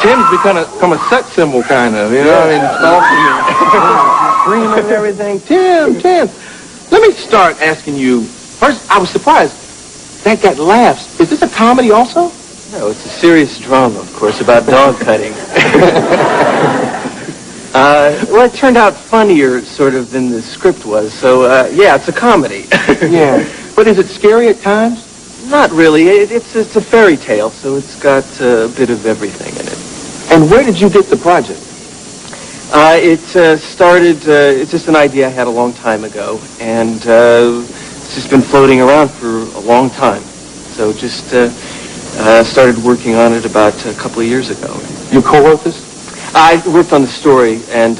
Tim's become a sex symbol, kind of, you know? I mean, screaming and everything. Tim. Let me start asking you. First, I was surprised. That got laughs. Is this a comedy also? No, it's a serious drama, of course, about dog cutting. Well, it turned out funnier, sort of, than the script was. So, yeah, it's a comedy. Yeah. But is it scary at times? Not really. It's a fairy tale, so it's got a bit of everything in it. And where did you get the project? It started, it's just an idea I had a long time ago, and it's just been floating around for a long time. So just started working on it about a couple of years ago. You co-wrote this? I worked on the story, and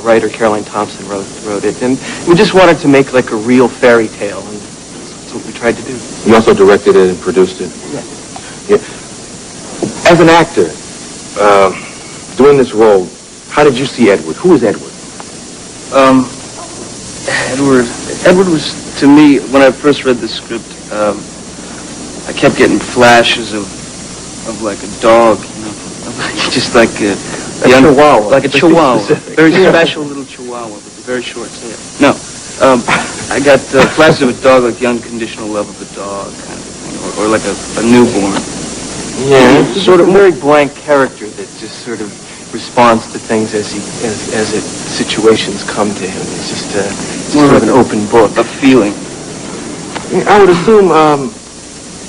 writer Caroline Thompson wrote it, and we just wanted to make like a real fairy tale, and that's what we tried to do. You also directed it and produced it? Yeah. As an actor, doing this role, how did you see Edward? Who is Edward? Edward was, to me, when I first read the script, I kept getting flashes of like a dog, you know, just like a chihuahua. Like a chihuahua. Very special little chihuahua with a very short tail. No, I got flashes of a dog, like the unconditional love of a dog, kind of thing, or like a newborn. Yeah. Sort of very blank character that just sort of responds to things as situations come to him. It's just more of an open book, a feeling. I would assume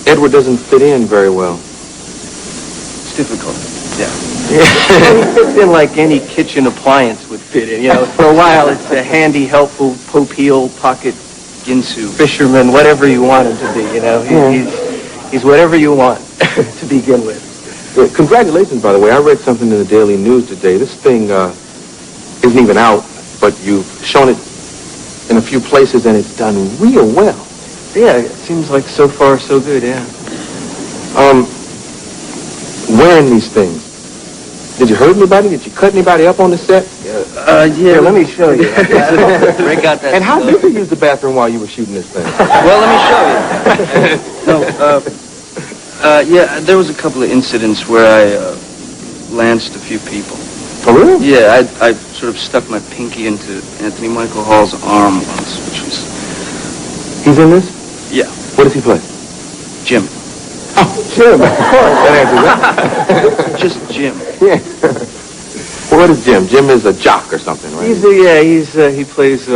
Edward doesn't fit in very well. It's difficult. Yeah. Well, he fits in like any kitchen appliance would fit in. You know, for a while it's a handy, helpful, Pope-heel, pocket, ginsu, fisherman, whatever you want him to be. You know, he's whatever you want to begin with. Yeah, congratulations, by the way. I read something in the Daily News today. This thing isn't even out, but you've shown it in a few places, and it's done real well. Yeah, it seems like so far so good, yeah. Wearing these things, did you hurt anybody? Did you cut anybody up on the set? Yeah, let me show you. Break out that and how did you use the bathroom while you were shooting this thing? Well, let me show you. Yeah, there was a couple of incidents where I lanced a few people. Oh, really? Yeah, I sort of stuck my pinky into Anthony Michael Hall's arm once, which was... He's in this? Yeah. What does he play? Jim. Oh, Jim, of course. That answers that. Just Jim. Yeah. Well, what is Jim? Jim is a jock or something, right? He plays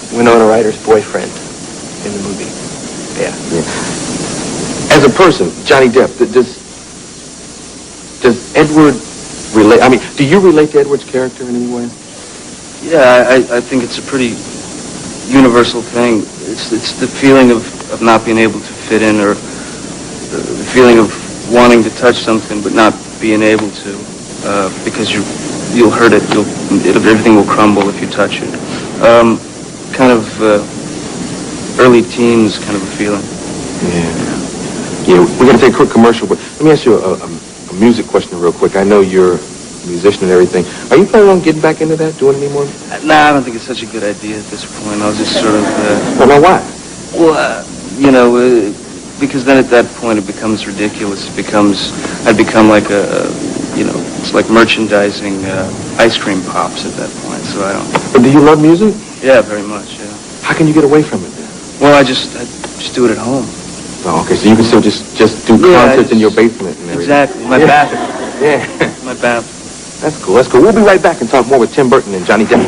Winona Ryder's boyfriend in the movie. Yeah. As a person, Johnny Depp, does Edward relate? I mean, do you relate to Edward's character in any way? Yeah, I think it's a pretty universal thing. It's the feeling of not being able to fit in, or the feeling of wanting to touch something but not being able to, because you'll hurt it. Everything will crumble if you touch it. Kind of early teens kind of a feeling. Yeah, we're going to take a quick commercial, but let me ask you a music question real quick. I know you're a musician and everything. Are you planning on getting back into that, doing any more? Nah, I don't think it's such a good idea at this point. I was just sort of... Well, now why? Well, because then at that point it becomes ridiculous. I'd become like it's like merchandising ice cream pops at that point, so I don't... But do you love music? Yeah, very much, yeah. How can you get away from it then? Well, I just do it at home. Oh, okay, so you can still just do concerts in your basement and everything. Exactly, my bathroom. Yeah. My bathroom. That's cool. We'll be right back and talk more with Tim Burton and Johnny Depp.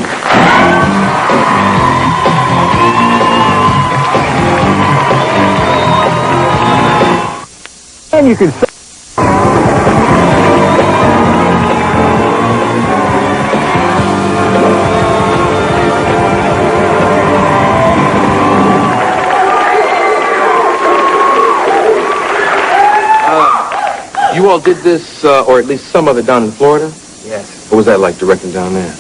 And you can say... You all did this, or at least some of it, down in Florida? Yes. What was that like, directing down there?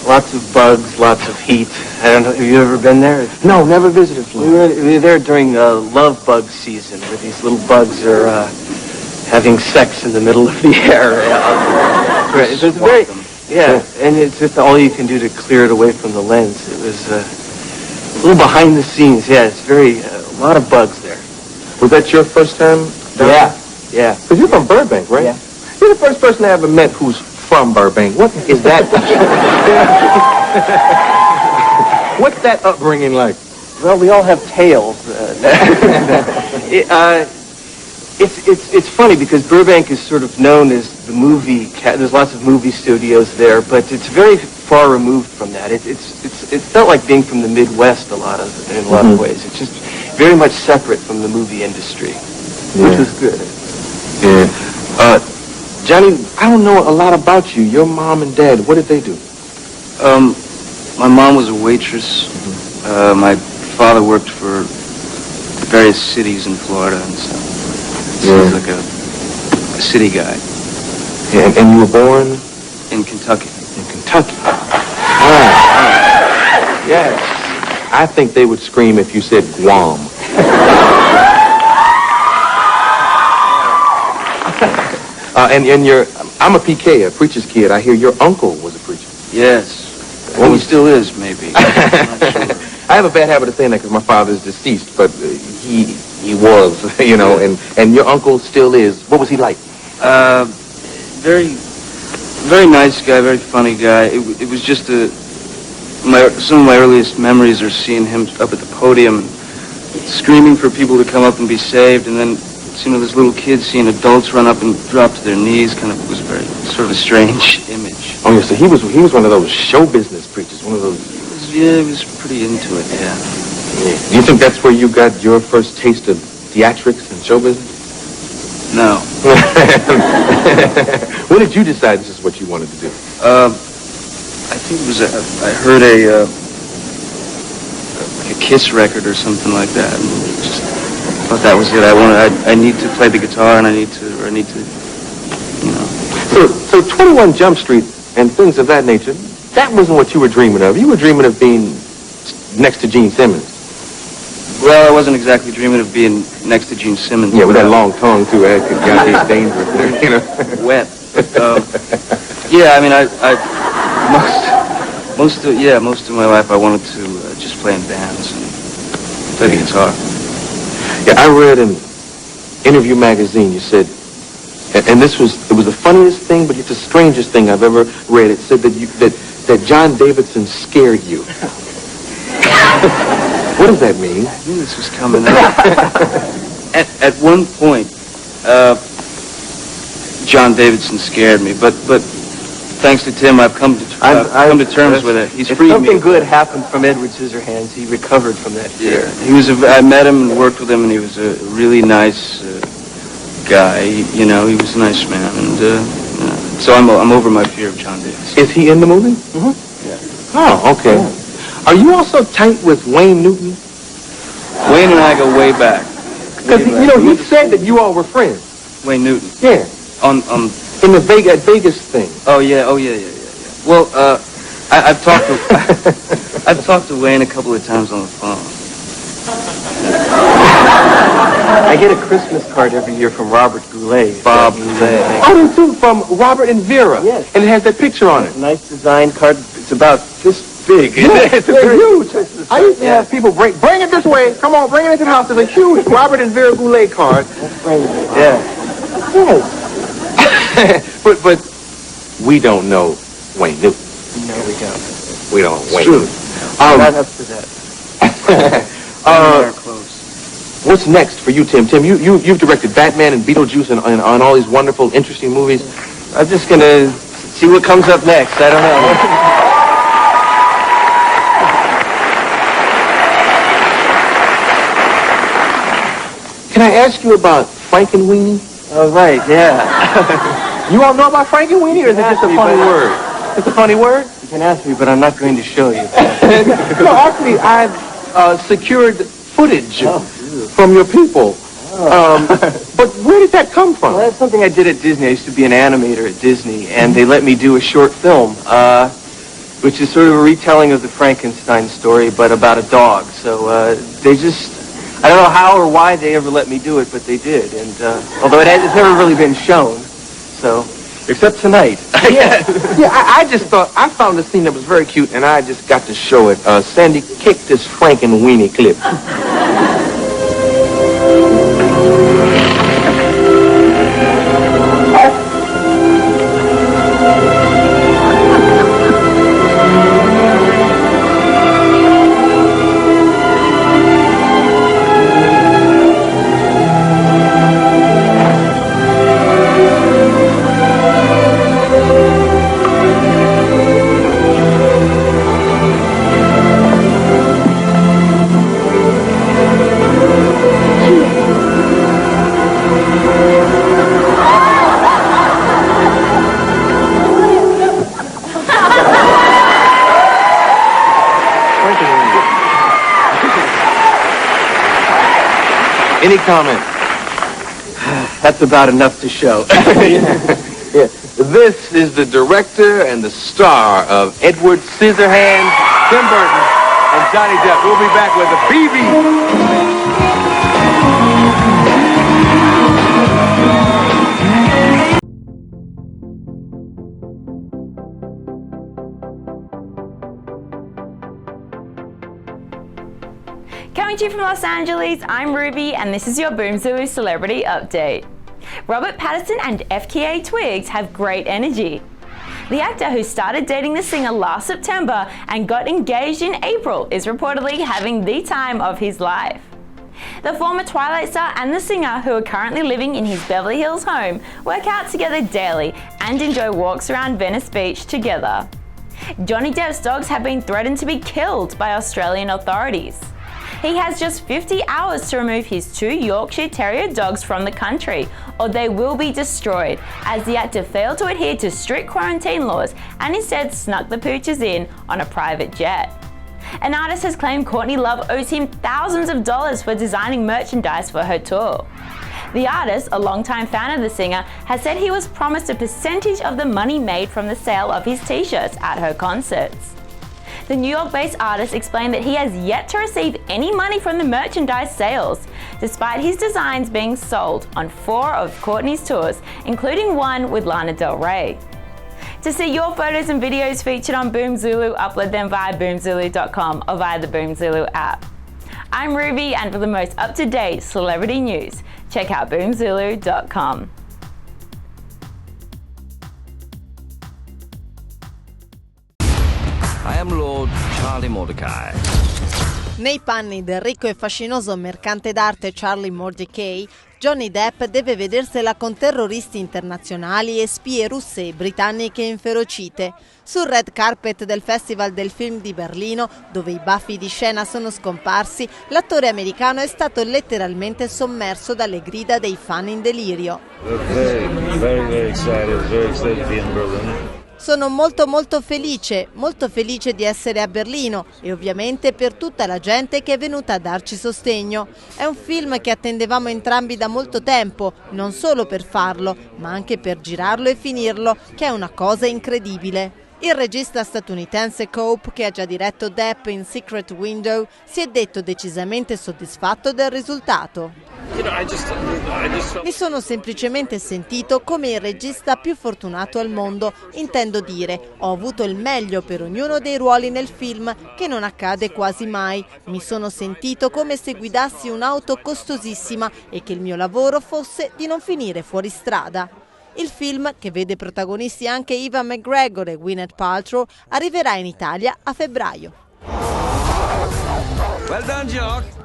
Lots of bugs, lots of heat. I don't know, have you ever been there? No, never visited Florida. We were there during love bug season, where these little bugs are having sex in the middle of the air. It's very, and it's just all you can do to clear it away from the lens. It was a little behind the scenes, it's very, a lot of bugs there. Was that your first time? Yeah. Yeah. Because you're from Burbank, right? Yeah. You're the first person I ever met who's from Burbank. What is that? What's that upbringing like? Well, we all have tales. It's funny because Burbank is sort of known as the movie. There's lots of movie studios there, but it's very far removed from that. It felt like being from the Midwest in a lot of ways. It's just very much separate from the movie industry, which was good. Yeah. Johnny, I don't know a lot about you. Your mom and dad, what did they do? My mom was a waitress. My father worked for various cities in Florida and stuff. So he was like a city guy. Yeah, and you were born? In Kentucky. In Kentucky. Yes. I think they would scream if you said Guam. I'm a PK, a preacher's kid. I hear your uncle was a preacher. Yes. Well, he still is, maybe. I'm not sure. I have a bad habit of saying that because my father is deceased, but he was, you know, and your uncle still is. What was he like? Very, very nice guy, very funny guy. It was just some of my earliest memories are seeing him up at the podium and screaming for people to come up and be saved, and then seeing this little kid seeing adults run up and drop to their knees. Kind of was very sort of a strange image. Oh, yeah, so he was one of those show business preachers, one of those. He was pretty into it, yeah. Do you think that's where you got your first taste of theatrics and show business? No. When did you decide this is what you wanted to do? I think it was I heard a Kiss record or something like that, and just thought that was it. I need to play the guitar, and I need to, you know. So 21 Jump Street and things of that nature, that wasn't what you were dreaming of. You were dreaming of being next to Gene Simmons. Well, I wasn't exactly dreaming of being next to Gene Simmons. Yeah, with that long tongue, too. It's dangerous, you know. Wet. Yeah, I mean, most of my life I wanted to just play in bands and play the guitar. Yeah, I read in Interview magazine, you said, and it was the funniest thing, but it's the strangest thing I've ever read. It said that John Davidson scared you. What does that mean? I knew this was coming up. At one point, John Davidson scared me, but thanks to Tim, I've come to terms with it. He's freed me. Something good happened from Edward Scissorhands. He recovered from that fear. Yeah, I met him and worked with him, and he was a really nice guy. You know, he was a nice man, and so I'm over my fear of John Davidson. Is he in the movie? Mm-hmm. Yeah. Oh, okay. Yeah. Are you also tight with Wayne Newton? Wayne and I go way back. Because he said that you all were friends. Wayne Newton. Yeah. In the Vegas thing. Oh yeah. Well, I've talked to Wayne a couple of times on the phone. I get a Christmas card every year from Robert Goulet. Bob Goulet. Oh, too, from Robert and Vera. Yes. And it has that picture on it. Nice design card. It's about this big. Yeah, it's huge. I used to have people bring it this way. Come on, bring it into the house. It's a huge Robert and Vera Goulet card. Yeah. Yes. but we don't know Wayne Newton. No, we don't. We don't know Wayne Newton. Not up to that. Close. What's next for you, Tim? Tim, you've directed Batman and Beetlejuice and on all these wonderful, interesting movies. I'm just gonna see what comes up next. I don't know. Can I ask you about Frankenweenie? Oh, right, yeah. You all know about Frankenweenie, or is it just a funny word? It's a funny word? You can ask me, but I'm not going to show you. No, actually, I've secured footage from your people. But where did that come from? Well, that's something I did at Disney. I used to be an animator at Disney, and they let me do a short film, which is sort of a retelling of the Frankenstein story, but about a dog. So I don't know how or why they ever let me do it, but they did. And although it's never really been shown, so except tonight. Yeah, I just thought I found a scene that was very cute, and I just got to show it. Sandy, kick this Frankenweenie clip. Any comment? That's about enough to show. Yeah. This is the director and the star of Edward Scissorhands, Tim Burton, and Johnny Depp. We'll be back with a BB. Coming to you from Los Angeles, I'm Ruby, and this is your Boom Zulu Celebrity Update. Robert Pattinson and FKA Twigs have great energy. The actor who started dating the singer last September and got engaged in April is reportedly having the time of his life. The former Twilight star and the singer, who are currently living in his Beverly Hills home, work out together daily and enjoy walks around Venice Beach together. Johnny Depp's dogs have been threatened to be killed by Australian authorities. He has just 50 hours to remove his 2 Yorkshire Terrier dogs from the country, or they will be destroyed, as the actor failed to adhere to strict quarantine laws and instead snuck the pooches in on a private jet. An artist has claimed Courtney Love owes him thousands of dollars for designing merchandise for her tour. The artist, a longtime fan of the singer, has said he was promised a percentage of the money made from the sale of his t-shirts at her concerts. The New York-based artist explained that he has yet to receive any money from the merchandise sales, despite his designs being sold on 4 of Courtney's tours, including one with Lana Del Rey. To see your photos and videos featured on Boom Zulu, upload them via boomzulu.com or via the Boom Zulu app. I'm Ruby, and for the most up-to-date celebrity news, check out boomzulu.com. I am Lord Charlie Mordecai. Nei panni del ricco e fascinoso mercante d'arte Charlie Mordecai, Johnny Depp deve vedersela con terroristi internazionali e spie russe e britanniche inferocite. Sul red carpet del Festival del Film di Berlino, dove i baffi di scena sono scomparsi, l'attore americano è stato letteralmente sommerso dalle grida dei fan in delirio. Very excited to be in Berlin. Sono molto felice di essere a Berlino e ovviamente per tutta la gente che è venuta a darci sostegno. È un film che attendevamo entrambi da molto tempo, non solo per farlo, ma anche per girarlo e finirlo, che è una cosa incredibile. Il regista statunitense Cope, che ha già diretto Depp in Secret Window, si è detto decisamente soddisfatto del risultato. Mi sono semplicemente sentito come il regista più fortunato al mondo, intendo dire, ho avuto il meglio per ognuno dei ruoli nel film, che non accade quasi mai. Mi sono sentito come se guidassi un'auto costosissima e che il mio lavoro fosse di non finire fuori strada. Il film, che vede protagonisti anche Ewan McGregor e Gwyneth Paltrow, arriverà in Italia a febbraio. Well done, Jock.